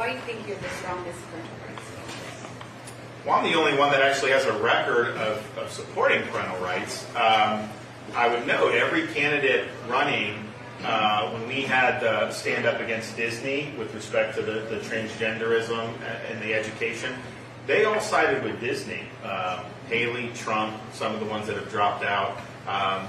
Why do you think you're the strongest parental rights? Well, I'm the only one that actually has a record of supporting parental rights. I would note every candidate running, when we had stand up against Disney with respect to the transgenderism and the education, they all sided with Disney. Haley, Trump, some of the ones that have dropped out.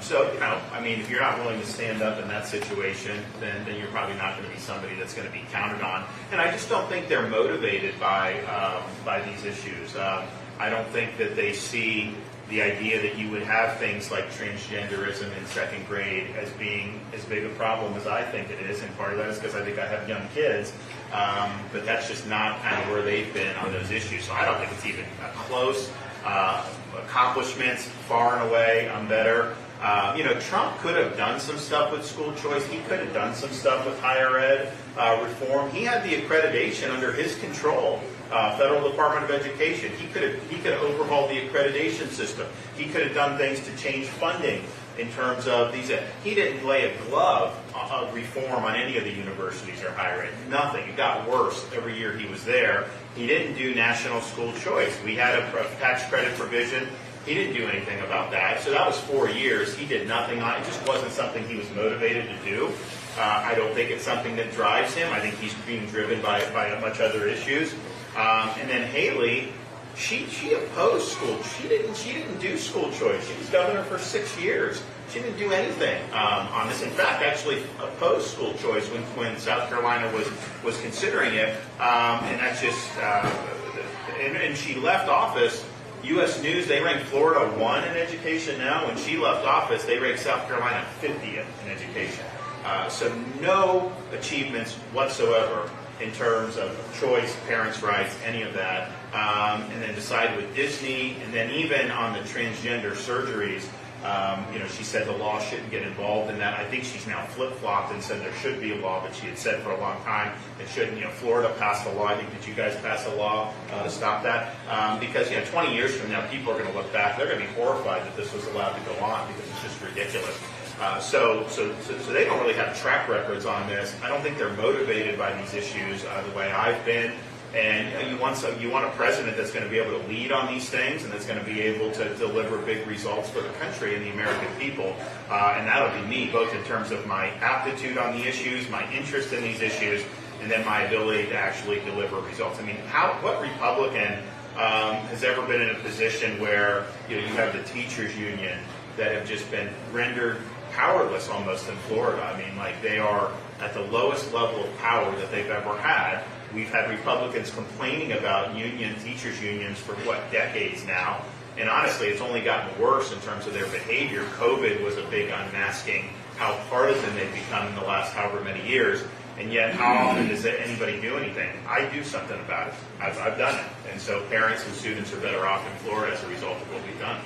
So, I mean, if you're not willing to stand up in that situation, then you're probably not going to be somebody that's going to be counted on. And I just don't think they're motivated by these issues. I don't think that they see the idea that you would have things like transgenderism in second grade as being as big a problem as I think it is. And part of that is because I think I have young kids. But that's just not kind of where they've been on those issues. So I don't think it's even close. Accomplishments, far and away, I'm better. Trump could have done some stuff with school choice. He could have done some stuff with higher ed reform. He had the accreditation under his control, Federal Department of Education. He could have overhauled the accreditation system. He could have done things to change funding in terms of these. He didn't lay a glove of reform on any of the universities or higher ed. Nothing. It got worse every year he was there. He didn't do national school choice. We had a tax credit provision. He didn't do anything about that. So that was 4 years. He did nothing on it. It just wasn't something he was motivated to do. I don't think it's something that drives him. I think he's being driven by much other issues. And then Haley, she opposed school. She didn't do school choice. She was governor for 6 years. She didn't do anything on this. In fact, actually opposed school choice when South Carolina was considering it. And that's just and she left office. U.S. News, they rank Florida 1 in education now. When she left office, they ranked South Carolina 50th in education. So no achievements whatsoever in terms of choice, parents' rights, any of that. And then decided with Disney, and then even on the transgender surgeries, she said the law shouldn't get involved in that. I think she's now flip-flopped and said there should be a law, but she had said for a long time it shouldn't. Florida passed a law. I think, did you guys pass a law to stop that? Because 20 years from now, people are going to look back. They're going to be horrified that this was allowed to go on because it's just ridiculous. So they don't really have track records on this. I don't think they're motivated by these issues the way I've been. And you want a president that's going to be able to lead on these things and that's going to be able to deliver big results for the country and the American people. And that'll be me, both in terms of my aptitude on the issues, my interest in these issues, and then my ability to actually deliver results. I mean, what Republican has ever been in a position where you have the teachers union that have just been rendered powerless almost in Florida? I mean, like, they are at the lowest level of power that they've ever had. We've had Republicans complaining about teachers unions for decades now. And honestly, it's only gotten worse in terms of their behavior. COVID was a big unmasking how partisan they've become in the last however many years. And yet, how often does anybody do anything? I do something about it. I've done it. And so parents and students are better off in Florida as a result of what we've done.